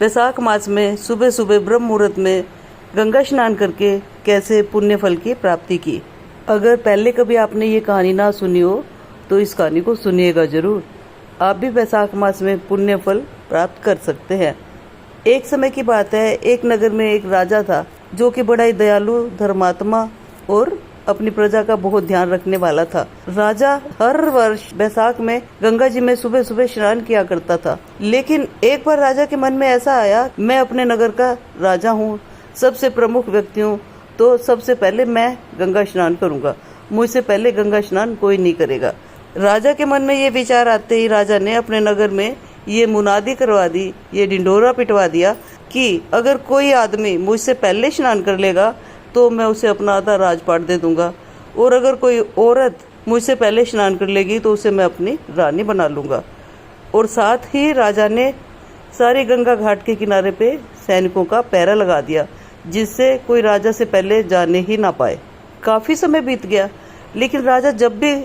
वैशाख मास में सुबह सुबह ब्रह्म मुहूर्त में गंगा स्नान करके कैसे पुण्य फल की प्राप्ति की। अगर पहले कभी आपने ये कहानी ना सुनी हो तो इस कहानी को सुनिएगा जरूर। आप भी वैशाख मास में पुण्य फल प्राप्त कर सकते हैं। एक समय की बात है, एक नगर में एक राजा था जो कि बड़ा ही दयालु, धर्मात्मा और अपनी प्रजा का बहुत ध्यान रखने वाला था। राजा हर वर्ष वैशाख में गंगा जी में सुबह सुबह स्नान किया करता था। लेकिन एक बार राजा के मन में ऐसा आया, मैं अपने नगर का राजा हूँ, सबसे प्रमुख व्यक्ति हूँ, तो सबसे पहले मैं गंगा स्नान करूंगा, मुझसे पहले गंगा स्नान कोई नहीं करेगा। राजा के मन में ये विचार आते ही राजा ने अपने नगर में ये मुनादी करवा दी, ये ढिंढोरा पिटवा दिया कि अगर कोई आदमी मुझसे पहले स्नान कर लेगा तो मैं उसे अपना आधा राजपाट दे दूंगा, और अगर कोई औरत मुझसे पहले स्नान कर लेगी तो उसे मैं अपनी रानी बना लूंगा। और साथ ही राजा ने सारे गंगा घाट के किनारे पे सैनिकों का पहरा लगा दिया, जिससे कोई राजा से पहले जाने ही ना पाए। काफी समय बीत गया, लेकिन राजा जब भी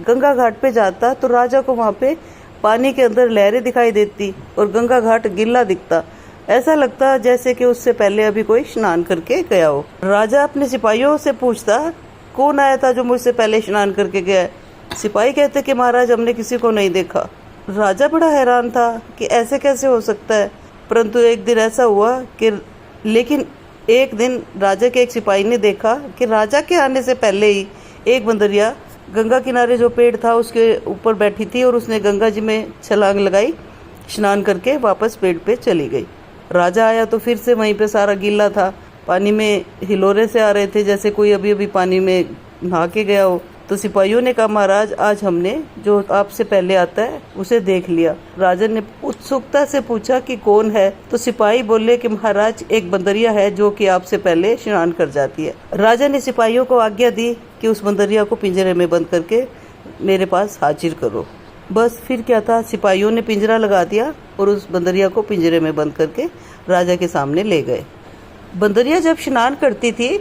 गंगा घाट पे जाता तो राजा को वहाँ पे पानी के अंदर लहरें दिखाई देती और गंगा घाट गिल्ला दिखता। ऐसा लगता जैसे कि उससे पहले अभी कोई स्नान करके गया हो। राजा अपने सिपाहियों से पूछता, कौन आया था जो मुझसे पहले स्नान करके गया है? सिपाही कहते कि महाराज, हमने किसी को नहीं देखा। राजा बड़ा हैरान था कि ऐसे कैसे हो सकता है। परंतु एक दिन ऐसा हुआ कि एक दिन राजा के एक सिपाही ने देखा कि राजा के आने से पहले ही एक बंदरिया गंगा किनारे जो पेड़ था उसके ऊपर बैठी थी और उसने गंगा जी में छलांग लगाई, स्नान करके वापस पेड़ पे चली गई। राजा आया तो फिर से वहीं पे सारा गीला था, पानी में हिलोरे से आ रहे थे जैसे कोई अभी अभी पानी में नहा के गया हो। तो सिपाहियों ने कहा, महाराज, आज हमने जो आपसे पहले आता है उसे देख लिया। राजा ने उत्सुकता से पूछा कि कौन है? तो सिपाही बोले कि महाराज, एक बंदरिया है जो कि आपसे पहले स्नान कर जाती है। राजा ने सिपाहियों को आज्ञा दी कि उस बंदरिया को पिंजरे में बंद करके मेरे पास हाजिर करो। बस फिर क्या था, सिपाहियों ने पिंजरा लगा दिया और उस बंदरिया को पिंजरे में बंद करके राजा के सामने ले गए। बंदरिया जब स्नान करती थी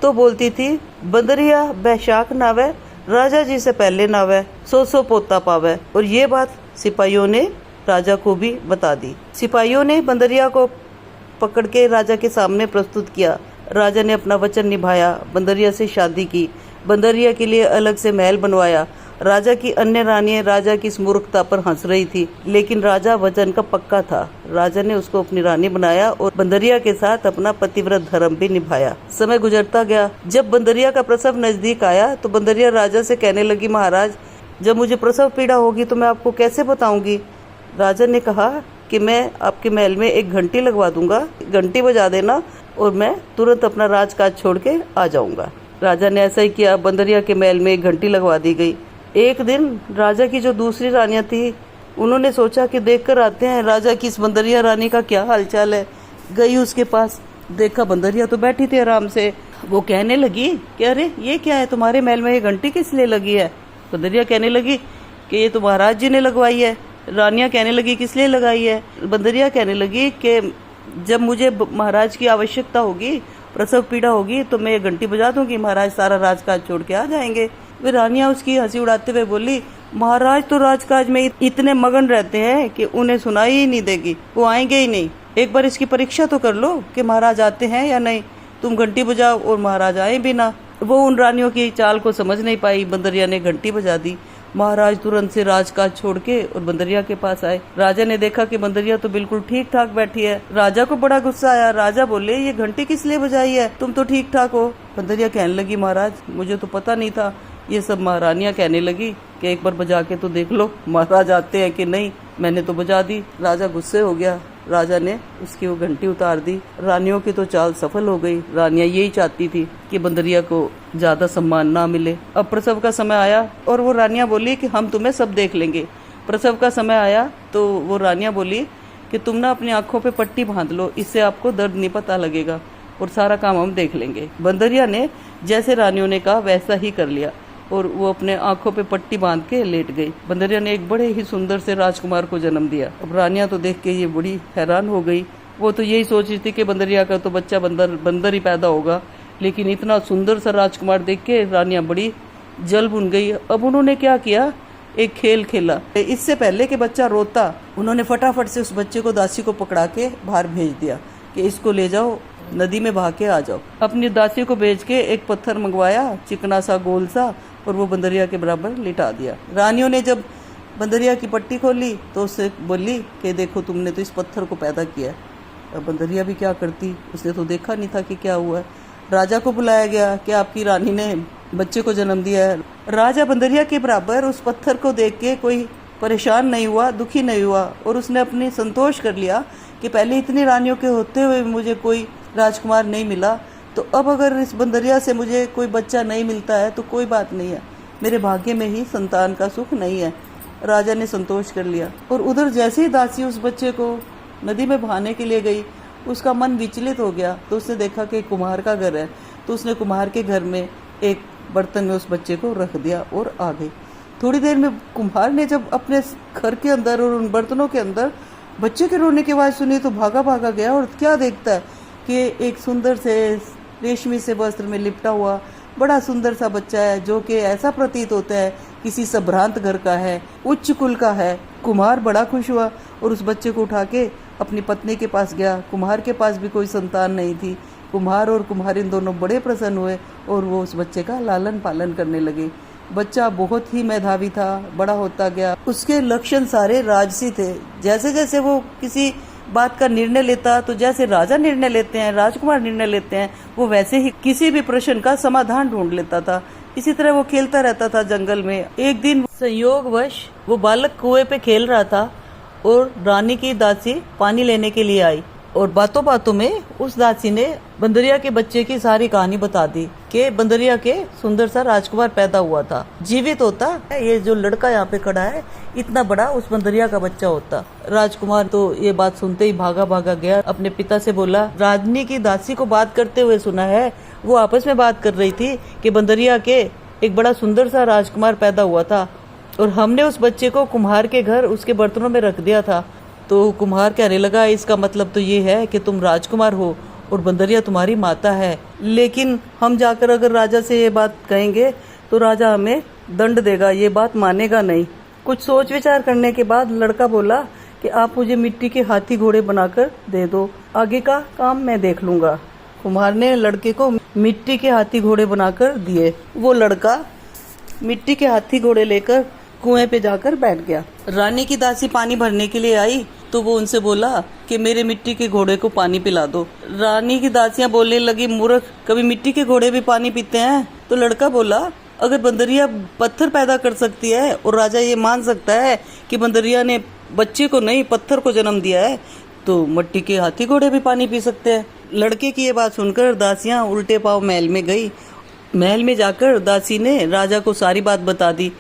तो बोलती थी, बंदरिया बैशाख नावे, राजा जी से पहले नावे, सौ पोता पावे। और ये बात सिपाहियों ने राजा को भी बता दी। सिपाहियों ने बंदरिया को पकड़ के राजा के सामने प्रस्तुत किया। राजा ने अपना वचन निभाया, बंदरिया से शादी की, बंदरिया के लिए अलग से महल बनवाया। राजा की अन्य रानियां राजा की इस मूर्खता पर हंस रही थी, लेकिन राजा वचन का पक्का था। राजा ने उसको अपनी रानी बनाया और बंदरिया के साथ अपना पतिव्रत धर्म भी निभाया। समय गुजरता गया। जब बंदरिया का प्रसव नजदीक आया तो बंदरिया राजा से कहने लगी, महाराज, जब मुझे प्रसव पीड़ा होगी तो मैं आपको कैसे बताऊंगी? राजा ने कहा कि मैं आपके महल में एक घंटी लगवा दूंगा, घंटी बजा देना और मैं तुरंत अपना राजकाज छोड़ के आ जाऊंगा। राजा ने ऐसा ही किया। बंदरिया के महल में एक घंटी लगवा दी गई। एक दिन राजा की जो दूसरी रानियां थी, उन्होंने सोचा कि देखकर आते हैं राजा की इस बंदरिया रानी का क्या हालचाल है। गई उसके पास, देखा बंदरिया तो बैठी थी आराम से। वो कहने लगी कि अरे ये क्या है, तुम्हारे महल में ये घंटी किस लिए लगी है? बंदरिया कहने लगी कि ये तो महाराज जी ने लगवाई है। रानियां कहने लगी किस लिए लगाई है? बंदरिया कहने लगी कि जब मुझे महाराज की आवश्यकता होगी, प्रसव पीड़ा होगी, तो मैं ये घंटी बजा दूंगी, महाराज सारा राजकाज छोड़ के आ जाएंगे। वे रानियां उसकी हंसी उड़ाते हुए बोली, महाराज तो राजकाज में इतने मगन रहते हैं कि उन्हें सुनाई ही नहीं देगी, वो आएंगे ही नहीं। एक बार इसकी परीक्षा तो कर लो कि महाराज आते हैं या नहीं। तुम घंटी बजाओ और महाराज आए भी ना। वो उन रानियों की चाल को समझ नहीं पाई। बंदरिया ने घंटी बजा दी। महाराज तुरंत से राजकाज छोड़ के और बंदरिया के पास आए। राजा ने देखा कि बंदरिया तो बिल्कुल ठीक ठाक बैठी है। राजा को बड़ा गुस्सा आया। राजा बोले, ये घंटी किस लिए बजाई है? तुम तो ठीक ठाक हो। बंदरिया कहने लगी, महाराज, मुझे तो पता नहीं था। ये सब महारानियां कहने लगी कि एक बार बजा के तो देख लो महाराज आते हैं कि नहीं। मैंने तो बजा दी। राजा गुस्से हो गया। राजा ने उसकी वो घंटी उतार दी। रानियों की तो चाल सफल हो गई। रानियां यही चाहती थी कि बंदरिया को ज्यादा सम्मान ना मिले। अब प्रसव का समय आया और वो रानियां बोली कि हम तुम्हें सब देख लेंगे। प्रसव का समय आया तो वो रानियां बोली कि तुम ना अपनी आंखों पे पट्टी बांध लो, इससे आपको दर्द नहीं पता लगेगा और सारा काम हम देख लेंगे। बंदरिया ने जैसे रानियों ने कहा वैसा ही कर लिया और वो अपने आंखों पे पट्टी बांध के लेट गई। बंदरिया ने एक बड़े ही सुंदर से राजकुमार को जन्म दिया। अब रानियां तो देख के ये बड़ी हैरान हो गई। वो तो यही सोच रही थी कि बंदरिया का तो बच्चा बंदर ही पैदा होगा, लेकिन इतना सुंदर सा राजकुमार देख के रानियां बड़ी जल भुन गई। अब उन्होंने क्या किया, एक खेल खेला। इससे पहले कि बच्चा रोता, उन्होंने फटाफट से उस बच्चे को, दासी को पकड़ा के बाहर भेज दिया कि इसको ले जाओ, नदी में बहा के आ जाओ। अपनी दासी को भेज के एक पत्थर मंगवाया, चिकना सा गोल सा, और वो बंदरिया के बराबर लिटा दिया। रानियों ने जब बंदरिया की पट्टी खोली तो उससे बोली कि देखो तुमने तो इस पत्थर को पैदा किया। अब बंदरिया भी क्या करती, उसने तो देखा नहीं था कि क्या हुआ है। राजा को बुलाया गया कि आपकी रानी ने बच्चे को जन्म दिया है। राजा बंदरिया के बराबर उस पत्थर को देख के कोई परेशान नहीं हुआ, दुखी नहीं हुआ, और उसने अपनी संतोष कर लिया कि पहले इतनी रानियों के होते हुए मुझे कोई राजकुमार नहीं मिला, तो अब अगर इस बंदरिया से मुझे कोई बच्चा नहीं मिलता है तो कोई बात नहीं है, मेरे भाग्य में ही संतान का सुख नहीं है। राजा ने संतोष कर लिया। और उधर जैसे ही दासी उस बच्चे को नदी में बहाने के लिए गई, उसका मन विचलित हो गया। तो उसने देखा कि कुम्हार का घर है, तो उसने कुम्हार के घर में एक बर्तन में उस बच्चे को रख दिया और आ गई। थोड़ी देर में कुम्हार ने जब अपने घर के अंदर और उन बर्तनों के अंदर बच्चे के रोने की आवाज़ सुनी तो भागा भागा गया, और क्या देखता है कि एक सुंदर से रेशमी से वस्त्र में लिपटा हुआ बड़ा सुंदर सा बच्चा है, जो कि ऐसा प्रतीत होता है किसी संभ्रांत घर का है, उच्च कुल का है। कुम्हार बड़ा खुश हुआ और उस बच्चे को उठा के अपनी पत्नी के पास गया। कुम्हार के पास भी कोई संतान नहीं थी। कुम्हार और कुम्हारिन दोनों बड़े प्रसन्न हुए और वो उस बच्चे का लालन पालन करने लगे। बच्चा बहुत ही मेधावी था, बड़ा होता गया। उसके लक्षण सारे राजसी थे। जैसे जैसे वो किसी बात का निर्णय लेता, तो जैसे राजा निर्णय लेते हैं, राजकुमार निर्णय लेते हैं, वो वैसे ही किसी भी प्रश्न का समाधान ढूंढ लेता था। इसी तरह वो खेलता रहता था जंगल में। एक दिन संयोगवश वो बालक कुएं पे खेल रहा था और रानी की दासी पानी लेने के लिए आई, और बातों बातों में उस दासी ने बंदरिया के बच्चे की सारी कहानी बता दी कि बंदरिया के सुंदर सा राजकुमार पैदा हुआ था, जीवित होता। ये जो लड़का यहाँ पे खड़ा है, इतना बड़ा उस बंदरिया का बच्चा होता। राजकुमार तो ये बात सुनते ही भागा भागा गया, अपने पिता से बोला, रानी की दासी को बात करते हुए सुना है। वो आपस में बात कर रही थी कि बंदरिया के एक बड़ा सुंदर सा राजकुमार पैदा हुआ था, और हमने उस बच्चे को कुम्हार के घर उसके बर्तनों में रख दिया था। तो कुम्हार कहने लगा, इसका मतलब तो ये है कि तुम राजकुमार हो और बंदरिया तुम्हारी माता है। लेकिन हम जाकर अगर राजा से ये बात कहेंगे तो राजा हमें दंड देगा, ये बात मानेगा नहीं। कुछ सोच विचार करने के बाद लड़का बोला कि आप मुझे मिट्टी के हाथी घोड़े बनाकर दे दो, आगे का काम मैं देख लूंगा। कुम्हार ने लड़के को मिट्टी के हाथी घोड़े बनाकर दिए। वो लड़का मिट्टी के हाथी घोड़े लेकर कुएं पे जाकर बैठ गया। रानी की दासी पानी भरने के लिए आई तो वो उनसे बोला कि मेरे मिट्टी के घोड़े को पानी पिला दो। रानी की दासियां बोलने लगी, मूर्ख, कभी मिट्टी के घोड़े भी पानी पीते हैं? तो लड़का बोला, अगर बंदरिया पत्थर पैदा कर सकती है और राजा ये मान सकता है कि बंदरिया ने बच्चे को नहीं पत्थर को जन्म दिया है, तो मिट्टी के हाथी घोड़े भी पानी पी सकते हैं। लड़के की ये बात सुनकर दासियां उल्टे पांव महल में गई। महल में जाकर दासी ने राजा को सारी बात बता दी।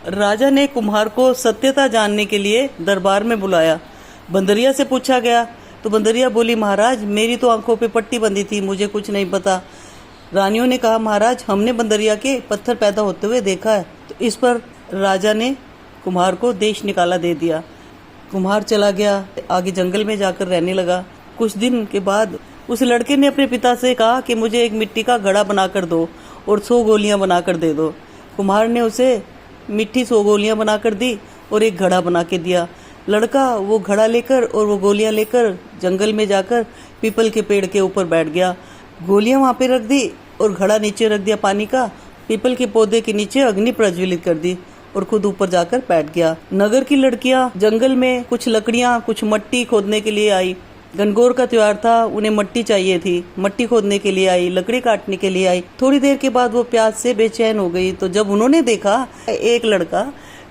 राजा ने कुम्हार को सत्यता जानने के लिए दरबार में बुलाया। बंदरिया से पूछा गया तो बंदरिया बोली, महाराज मेरी तो आंखों पे पट्टी बंधी थी, मुझे कुछ नहीं पता। रानियों ने कहा, महाराज हमने बंदरिया के पत्थर पैदा होते हुए देखा है। तो इस पर राजा ने कुम्हार को देश निकाला दे दिया। कुम्हार चला गया, आगे जंगल में जाकर रहने लगा। कुछ दिन के बाद उस लड़के ने अपने पिता से कहा कि मुझे एक मिट्टी का घड़ा बनाकर दो और 100 गोलियां बनाकर दे दो। कुम्हार ने उसे मिट्टी 100 गोलियां बनाकर दी और एक घड़ा बना के दिया। लड़का वो घड़ा लेकर और वो गोलियां लेकर जंगल में जाकर पीपल के पेड़ के ऊपर बैठ गया। गोलियां वहां पे रख दी और घड़ा नीचे रख दिया पानी का। पीपल के पौधे के नीचे अग्नि प्रज्वलित कर दी और खुद ऊपर जाकर बैठ गया। नगर की लड़कियां जंगल में कुछ लकड़ियां, कुछ मट्टी खोदने के लिए आई। गणगौर का त्योहार था, उन्हें मट्टी चाहिए थी। मट्टी खोदने के लिए आई, लकड़ी काटने के लिए आई। थोड़ी देर के बाद वो प्यास से बेचैन हो गई। तो जब उन्होंने देखा एक लड़का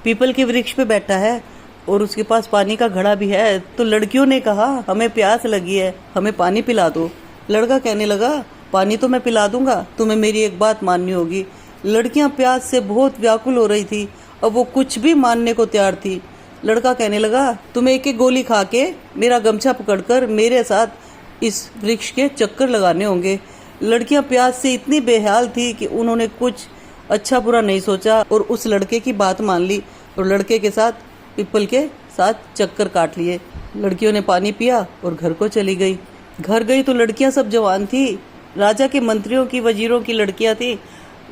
पीपल के वृक्ष पे बैठा है और उसके पास पानी का घड़ा भी है, तो लड़कियों ने कहा, हमें प्यास लगी है, हमें पानी पिला दो। लड़का कहने लगा, पानी तो मैं पिला दूंगा, तुम्हें मेरी एक बात माननी होगी। लड़कियां प्यास से बहुत व्याकुल हो रही थी, अब वो कुछ भी मानने को तैयार थी। लड़का कहने लगा, तुम्हें एक एक गोली खा के मेरा गमछा पकड़कर मेरे साथ इस वृक्ष के चक्कर लगाने होंगे। लड़कियां प्यास से इतनी बेहाल थी कि उन्होंने कुछ अच्छा बुरा नहीं सोचा और उस लड़के की बात मान ली और लड़के के साथ पीपल के साथ चक्कर काट लिए। लड़कियों ने पानी पिया और घर को चली गई। घर गई तो लड़कियां सब जवान थी। राजा के मंत्रियों की, वजीरों की लड़कियां थी।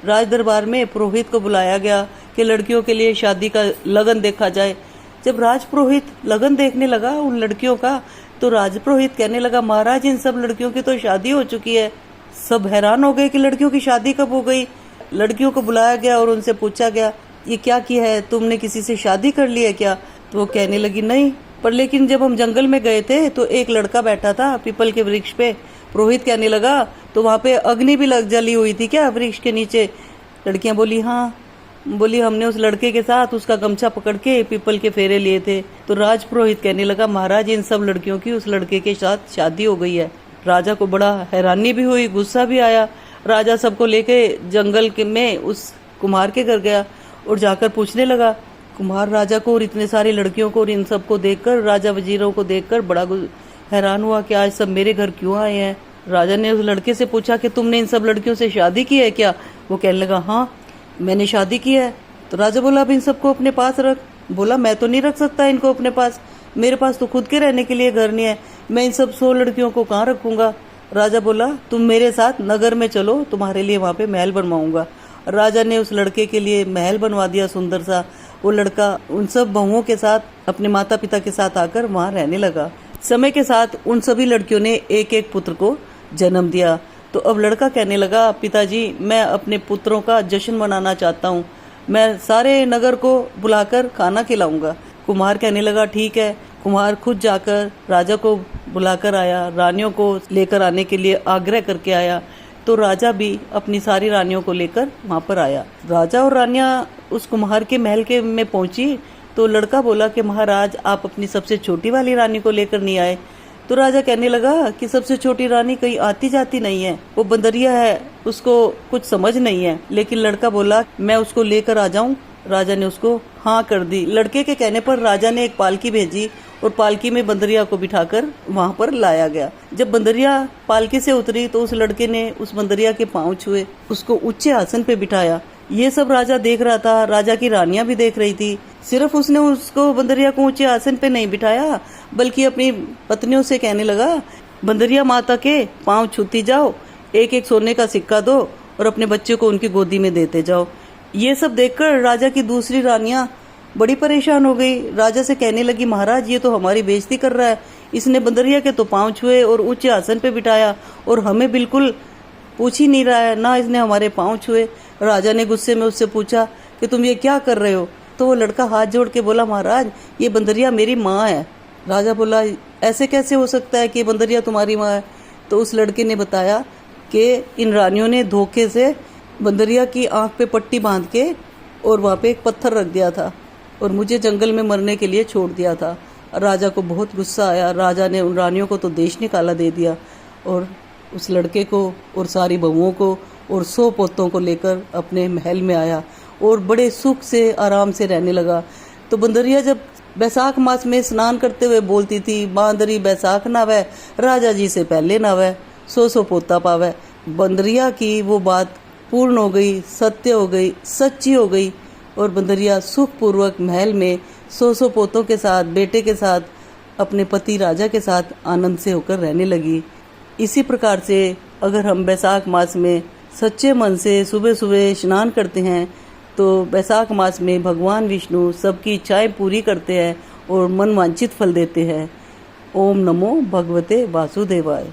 राज दरबार में पुरोहित को बुलाया गया कि लड़कियों के लिए शादी का लगन देखा जाए। जब राजपुरोहित लगन देखने लगा उन लड़कियों का, तो राजपुरोहित कहने लगा, महाराज इन सब लड़कियों की तो शादी हो चुकी है। सब हैरान हो गए कि लड़कियों की शादी कब हो गई। लड़कियों को बुलाया गया और उनसे पूछा गया, ये क्या किया है, तुमने किसी से शादी कर ली है क्या? तो वो कहने लगी, नहीं, पर लेकिन जब हम जंगल में गए थे तो एक लड़का बैठा था पीपल के वृक्ष पे। पुरोहित कहने लगा, तो वहाँ पे अग्नि भी जली हुई थी क्या वृक्ष के नीचे? लड़कियां बोली, हाँ। बोली, हमने उस लड़के के साथ उसका गमछा पकड़ के पीपल के फेरे लिए थे। तो राजपुरोहित कहने लगा, महाराज इन सब लड़कियों की उस लड़के के साथ शादी हो गई है। राजा को बड़ा हैरानी भी हुई, गुस्सा भी आया। राजा सबको लेके जंगल में उस कुम्हार के घर गया और जाकर पूछने लगा। कुम्हार राजा को और इतने सारी लड़कियों को और इन सबको देखकर, राजा वजीरों को देखकर बड़ा हैरान हुआ कि आज सब मेरे घर क्यों आए हैं। राजा ने उस लड़के से पूछा कि तुमने इन सब लड़कियों से शादी की है क्या? वो कहने लगा, हाँ मैंने शादी की है। तो राजा बोला, अब इन सबको अपने पास रख। बोला, मैं तो नहीं रख सकता इनको अपने पास, मेरे पास तो खुद के रहने के लिए घर नहीं है, मैं इन सब 100 लड़कियों को कहाँ रखूंगा। राजा बोला, तुम मेरे साथ नगर में चलो, तुम्हारे लिए वहाँ पे महल बनवाऊंगा। राजा ने उस लड़के के लिए महल बनवा दिया सुंदर सा। वो लड़का उन सब बहुओं के साथ अपने माता पिता के साथ आकर वहाँ रहने लगा। समय के साथ उन सभी लड़कियों ने एक एक पुत्र को जन्म दिया। तो अब लड़का कहने लगा, पिताजी मैं अपने पुत्रों का जश्न मनाना चाहता हूँ, मैं सारे नगर को बुलाकर खाना खिलाऊंगा। कुम्हार कहने लगा, ठीक है। कुम्हार खुद जाकर राजा को बुलाकर आया, रानियों को लेकर आने के लिए आग्रह करके आया। तो राजा भी अपनी सारी रानियों को लेकर वहाँ पर आया। राजा और रानियां उस कुम्हार के महल के में पहुंची तो लड़का बोला कि महाराज आप अपनी सबसे छोटी वाली रानी को लेकर नहीं आए। तो राजा कहने लगा कि सबसे छोटी रानी कहीं आती जाती नहीं है, वो बंदरिया है, उसको कुछ समझ नहीं है। लेकिन लड़का बोला, मैं उसको लेकर आ जाऊं। राजा ने उसको हाँ कर दी। लड़के के कहने पर राजा ने एक पालकी भेजी और पालकी में बंदरिया को बिठाकर वहाँ पर लाया गया। जब बंदरिया पालकी से उतरी तो उस लड़के ने उस बंदरिया के पाँव छुए, उसको ऊंचे आसन पे बिठाया। ये सब राजा देख रहा था, राजा की रानियां भी देख रही थी। सिर्फ उसने उसको बंदरिया को ऊंचे आसन पे नहीं बिठाया, बल्कि अपनी पत्नियों से कहने लगा, बंदरिया माता के पाँव छूती जाओ, एक एक सोने का सिक्का दो और अपने बच्चे को उनकी गोदी में देते जाओ। ये सब देखकर राजा की दूसरी रानियां बड़ी परेशान हो गई। राजा से कहने लगी, महाराज ये तो हमारी बेइज्जती कर रहा है, इसने बंदरिया के तो पाँव छुए और ऊंचे आसन पे बिठाया और हमें बिल्कुल पूछ ही नहीं रहा है, ना इसने हमारे पाँव छुए। राजा ने गुस्से में उससे पूछा कि तुम ये क्या कर रहे हो? तो वो लड़का हाथ जोड़ के बोला, महाराज ये बंदरिया मेरी माँ है। राजा बोला, ऐसे कैसे हो सकता है कि बंदरिया तुम्हारी माँ है? तो उस लड़के ने बताया कि इन रानियों ने धोखे से बंदरिया की आंख पे पट्टी बांध के और वहाँ पे एक पत्थर रख दिया था और मुझे जंगल में मरने के लिए छोड़ दिया था। राजा को बहुत गुस्सा आया। राजा ने उन रानियों को तो देश निकाला दे दिया और उस लड़के को और सारी बहुओं को और 100 पोतों को लेकर अपने महल में आया और बड़े सुख से आराम से रहने लगा। तो बंदरिया जब बैसाख मास में स्नान करते हुए बोलती थी, बांदरी बैसाख नावै, राजा जी से पहले नावै, 100 पोता पावै। बंदरिया की वो बात पूर्ण हो गई, सत्य हो गई, सच्ची हो गई और बंदरिया सुखपूर्वक महल में 100 पोतों के साथ, बेटे के साथ, अपने पति राजा के साथ आनंद से होकर रहने लगी। इसी प्रकार से अगर हम बैसाख मास में सच्चे मन से सुबह सुबह स्नान करते हैं तो बैसाख मास में भगवान विष्णु सबकी इच्छाएं पूरी करते हैं और मन वांछित फल देते हैं। ओम नमो भगवते वासुदेवाय।